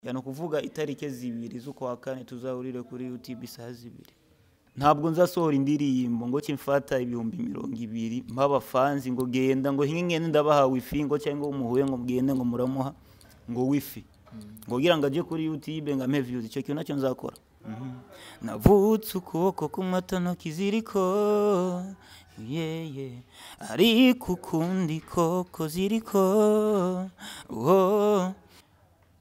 yano kuvuga itarike zibiri z'uko wa kane tuzahurire kuri YouTube isaha zibiri. Ntabwo nzasohora indirimbo ngo kimfata ibihumbi 200 mpaba fans ngo genda ngo ngende ndabaha wifi ngo cyangwa umuhuye ngo mugende ngo muramuha ngo wifi ngo gira ngo aje kuri YouTube ngo ampe views icyo kintu nacyo nzakora. Navutse ukuboko kumatano kiziriko ari kukundi koko ziriko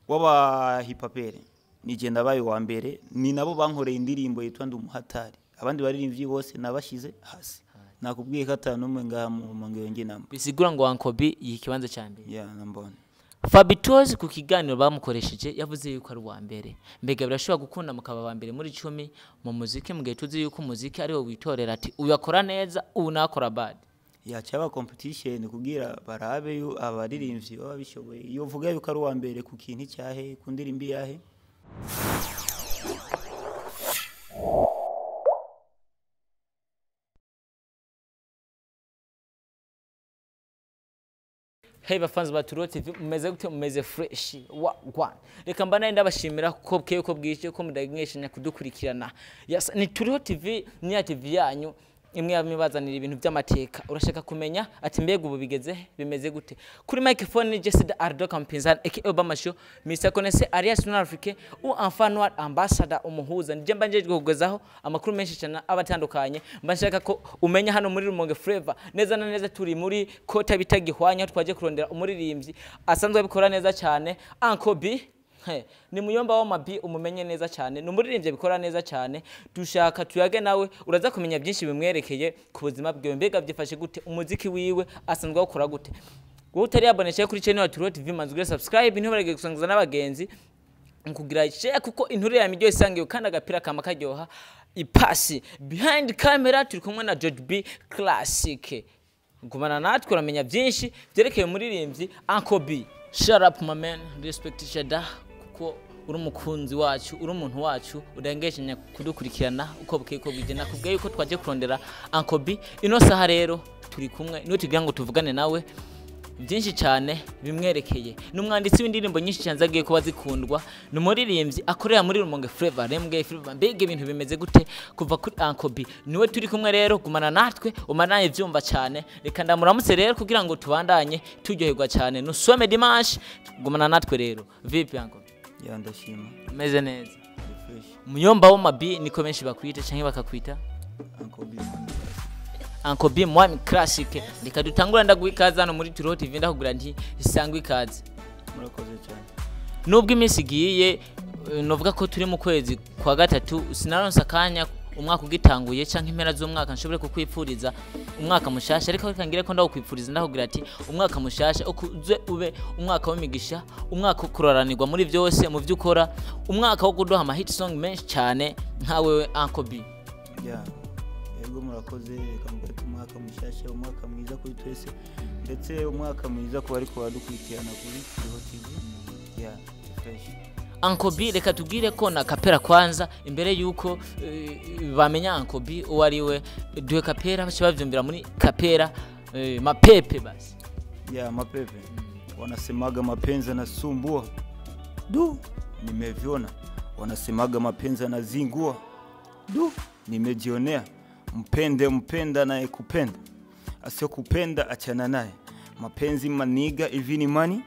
waba hipapere nigenda bayo wa mbere ni nabo bankoreye indirimbo yitwa Ndumuhatari abandi baririmbyi bose nabashize hasi nakubwiye ko atanu umwe ngaha mu mangenge namba bisigura ngo Ankobi yikibanza cyane nambone Fabitozi ku kiganiro bamukoresheje yavuze yuko ari wa mbere mbega birashobora gukunda mukaba ba mbere muri 10 mu muziki mugihe tuzi yuko muziki ari wo witorera ati uyakora neza ubu nakora bad cyaba competition kugira barabe yu abaririmbyi baba bishoboye iyo vuga yuko ari wa mbere ku kintu cyahe ku ndirimbi yahe. Hey bafanzi ba Turo TV mumeze gute mumeze fresh reka mbana ndabashimira ko bweye ko bwije ko mudagishanya kudukurikirana yes ni Turo TV ni ya TV yanyu imwe yabimibazanira ibintu by'amateka urashaka kumenya ati mbega ubu bigeze bimeze gute kuri microphone ni Jesse Ardo Kampinzan aka Obama Show Mr Konese Arias North Africa u enfant ambassador umuhuza nje mbanje kugezaho amakuru menshi cyane abatandukanye mbashaka ko umenya hano muri Rumonge Flavor neza na neza turi muri kota bitagihwanya twaje kurondera umuririmbyi asanzwe abikora neza cyane Ankobi ni muyomba wa mabi umumenye neza cyane numuririmbye bikora neza cyane dushaka tuyage nawe uraza kumenya byinshi bimwerekeye ku buzima bwe mbega byifashe gute umuziki wiwe asanzwe gukora gute wowe utari yaboneshe kuri channel ya Turo TV manzugire subscribe ntibarege gusangiza n'abagenzi nkugira share kuko inturu ya midyo isangiye kandi agapira kama karyoha ipasi behind camera turi kumwe na George B Classic gumana natwe uramenya byinshi byerekeye umuririmbyi Ankobi. Shut up my man, respect each other kuko uri umukunzi wacu uri umuntu wacu udangeshanya kudukurikirana uko bukeko bwigena kubgaye uko twaje kurondera Ankobi ino saha rero turi kumwe no tugira ngo tuvugane nawe byinshi cyane bimwerekeye n'umwanditsi w'indirimbo nyinshi cyane zagiye kuba zikundwa n'umuririmbyi akorera muri Rumonge Flavor Remge Flavor mbega ibintu bimeze gute kuva kuri Ankobi niwe turi kumwe rero gumana natwe umananye byumva cyane reka ndamuramutse rero kugira ngo tubandanye turyoherwa cyane nusome dimanche gumana natwe rero vipi Ankobi ndashima meze neza muyomba wo mabi niko benshi bakwita cyangwa bakakwita Ankobi mwami classic reka dutangura ndaguikaza no muri Turo TV ndakugura nti isangwe ikaze murakoze cyane nubwo iminsi giye novuga ko turi mu kwezi kwa gatatu sinaronsa kanya umwaka ugitanguye canke impera z'umwaka nshobore kukwipfuriza umwaka mushasha ariko rikangire ko ndakukwipfuriza ndakugura ati umwaka mushasha ukuze ube umwaka w'imigisha umwaka ukuroranirwa muri byose mu byukora umwaka wo kudoha ama hit song menshi cyane nkawe Ankobi ego murakoze kamugata umwaka mushasha umwaka mwiza kuri twese ndetse umwaka mwiza ko ariko badukurikirana kuri Turo TV fresh Ankobi reka tubwire ko na kapera kwanza imbere yuko bamenya Ankobi uwo ari we duhe kapera bace bavyumvira muri kapera mapepe basi mapepe wanasemaga mapenzi yanasumbua nimeviona wanasemaga mapenzi yanazingua nimejionea mpenda naye kupenda asio kupenda achana naye mapenzi maniga hivi ni mani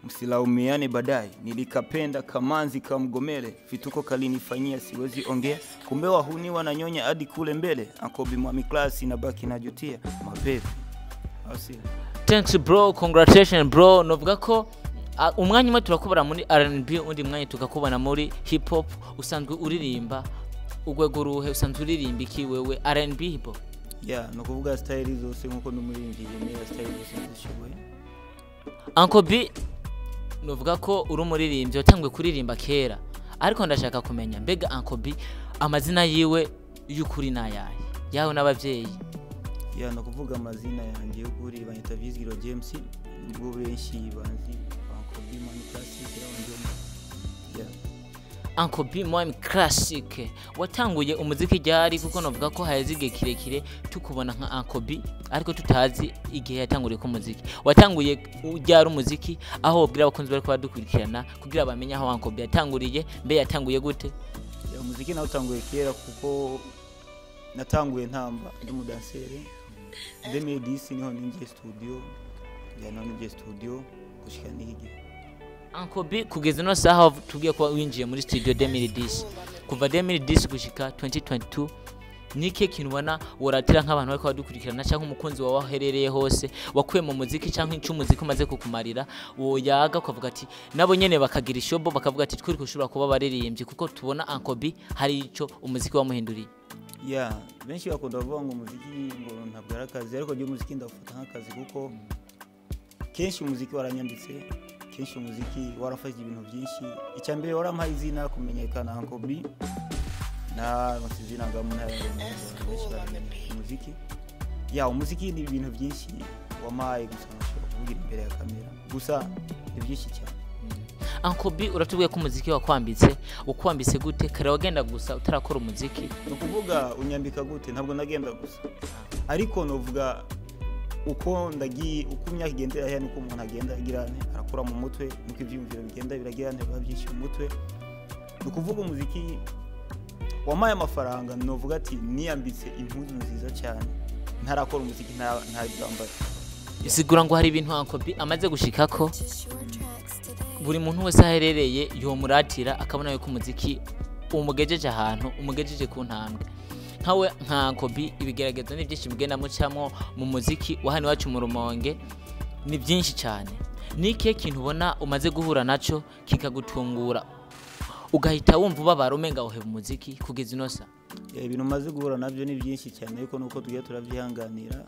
msilaumiane baadaye nilikapenda kamanzi kamgomele vituko kalinifanyia siwezi ongea kumbe wahuni wananyonya hadi kule mbele Ankobi mwami class inabaki najutia mapepe asili. Thanks bro, congratulations bro. Novuga ko umwanya umwe turakubara muri R&B undi mwanya tukakubana muri hip hop usanzwe uririmba ugwego ruhe usanzwe uririmba iki wewe R&B hip hop no kuvuga style zose nkuko numuririmbyi yemera style zose zishoboye Ankobi novuga ko uri umuririmbyi watangwe kuririmba kera ariko ndashaka kumenya mbega Ankobi amazina yiwe y'ukuri nayaye yawe n'abavyeyi no kuvuga amazina yanjye y'ukuri banyita Vizgiro James ubwo benshi banzi Ankobi mwami classic Uncle B mwami classic watanguye umuziki ryari kuko novuga ko haheze igihe kirekire tukubona nka Uncle B ariko tutazi igihe yatanguriye ko muziki watanguye ryari umuziki aho wobwira abakunzi bari kubadukurikirana kugira bamenye aho Uncle B yatanguriye mbe yatanguye gute umuziki nawe utanguye kera kuko natanguye ntamba ndi mudansere 2010 niho ninjiye studio gushika nige Uncle B kugeza no saha tugiye kuba winjiye muri studio 2010 kuva 2010 gushika 2022 nike kintu ubona woratira nk'abantu bari kwadukurikirana cyangwa umukunzi wawe aherereye hose wakuye mu muziki cyangwa incumuziki umaze kukumarira woyaga kuvuga ati nabo nyene bakagira ishobo bakavuga ati twiri kushobora kuba baririmbye kuko tubona Uncle B hari ico umuziki wamuhinduriye benshi bakunda kuvuga ngo umuziki ngo ntabwo ari akazi ariko je umuziki ndafata nk'akazi kuko kenshi umuziki waranyambitse kenshi umuziki warafashije ibintu byinshi icyambere warampaye izina kumenyekana Uncle B na masizina ngamu na umuziki umuziki ni ibintu byinshi wamaye gusa kuvugira imbere ya kamera gusa ni byinshi cyane Uncle B uratubwiye ko umuziki wakwambitse gute kare wagenda gusa utarakora umuziki no kuvuga unyambika gute ntabwo nagenda gusa ariko novuga uko imyaka igendera he nuko umuntu agenda agirane arakura mu mutwe nuko ivyumviro bigenda biragirane babyinshi mu mutwe no kuvuga umuziki wamaye amafaranga novuga ati niyambitse impuzu nziza cyane ntarakora umuziki nta byambara isigura ngo hari ibintu Uncle B amaze gushikako buri muntu wese aherereye yo muratira akabona yuko umuziki umugejeje ahantu umugejeje ku ntambwe nkawe nka Uncle B ibigeragezo ni byinshi mugenda mucamo mu muziki wahani wacu mu Rumonge ni byinshi cyane nike kintu ubona umaze guhura naco kikagutungura ugahita wumva ubabara umenga uhe umuziki kugeza inosa ibintu maze guhura nabyo ni byinshi cyane ariko nuko tugiye turavyihanganira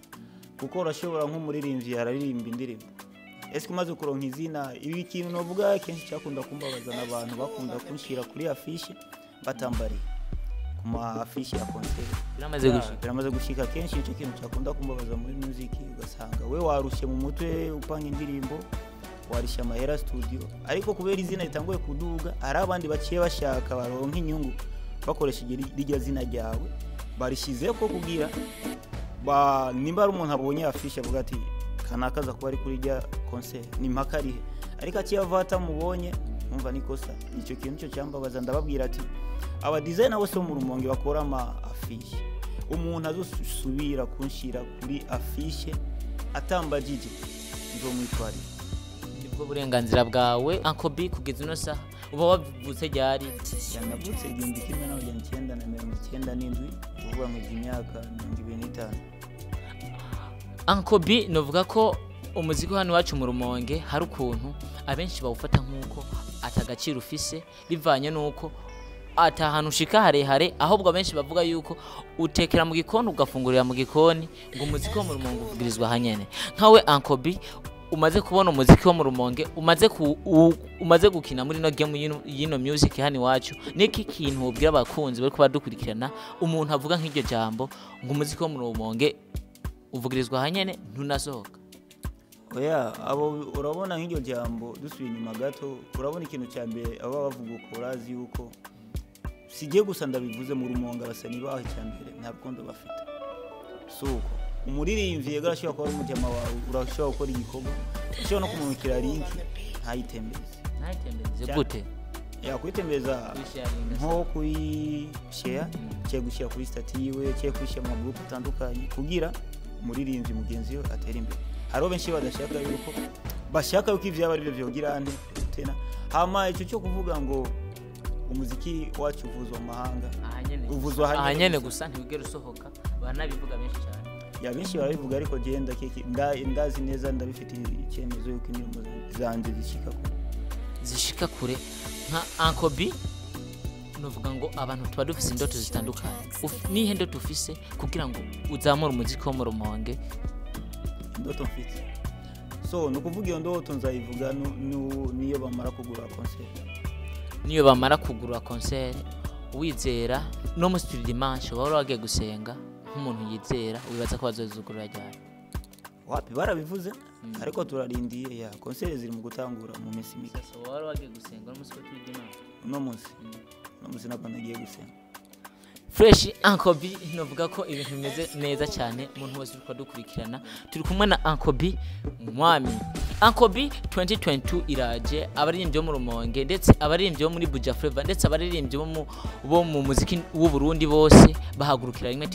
kuko urashobora nk'umuririmbyi araririmba indirimbo ese umaze kuronka izina ibi kintu novuga kenshi cyakunda kumbabaza n'abantu bakunda kunshira kuri affiche batambariye kuma affiche ya concert biramaze gushika kenshi icyo kintu cyakunda kumbabaza muri music ugasanga we warushe mu mutwe upanga indirimbo warisha amahera studio ariko kubera izina ritanguye kuduga ari abandi baciye bashaka baronka inyungu bakoresha iryo zina ryawe barishize ko kugira nimba ari umuntu abonye affiche avuga ati kanakaza kuba ari kuri rya concert ni mpakarihe ariko akiyavata mubonye umva nikosa icyo kintu cyo cyambabaza ndababwira ati aba designer bose mu Rumonge bakora ama affiche umuntu azosubira kunshira kuri affiche atambajije nzomwitwari ubwo burenganzira bwawe Uncle B kugeza ino saha uba wavutse ryari yanavutse 1997 uvuga mu imyaka 25 Uncle B novuga ko umuziki hano wacu mu Rumonge hari ukuntu abenshi bawufata nkuko atagaciro ufise bivanye nuko atahantu ushika harehare ahubwo abenshi bavuga yuko utekera mu gikoni ugafungurira mu gikoni ngo umuziki wo mu Rumonge uvugirizwa hanyene nkawe Uncle B umaze kubona umuziki wo mu Rumonge umaze gukina muri no game yino music hano wacu niki kintu ubwira abakunzi bari kubadukurikirana umuntu avuga nk'iryo jambo ngo umuziki wo mu Rumonge uvugirizwa hanyene ntunasohoka abo urabona nk'iryo jambo dusubiye inyuma gato urabona ikintu cyambere aba bavuga uko urazi yuko sigiye gusa ndabivuze mu Rumonge abasani baho cyambere nta rukundo bafite suko umuririmbyi yagarashobora kuba ari umujyama wawe urashobora gukora igikorwa ushobora no kumurikira link ntayitembeze gute kuyitembeza nko kuri share cyo gushyira kuri stati yiwe cyo kwishyira mu group atandukanye kugira umuririmbyi mugenzi we atera imbere haro benshi badashaka yuko bashaka yuko ivyo abari byo vyogirane tena hama icyo cyo kuvuga ngo umuziki wacu uvuzwa mu mahanga uvuzwa hanyene gusa ntibigera usohoka banabivuga benshi cyane benshi barabivuga ariko genda ndazi neza ndabifite icyemezo yuko indirimbo zanje zishika kure nka Uncle B novuga ngo abantu tuba dufise indoto zitandukanye nihe ndoto ufise kugira ngo uzamure umuziki wo mu Rumonge indoto mfite no kuvuga iyo ndoto nzayivuga niyo bamara kugura concert wizera no mu studio dimanche wari wagiye gusenga nk'umuntu yizera wibaza ko bazozugurura ryari wapi barabivuze ariko turarindiye concert ziri mu gutangura mu minsi mike wari wagiye gusenga no mu studio dimanche no munsi no muzina ko nagiye gusenga. Fresh Uncle B novuga ko ibintu bimeze neza cyane umuntu wese uri kudukurikirana turi kumwe na Uncle B mwami. Uncle B 2022 iraje abaririmbyi bo mu Rumonge ndetse abaririmbyi bo muri Buja Flavor ndetse abaririmbyi bo mu muziki w'u Burundi bose bahagurukira rimwe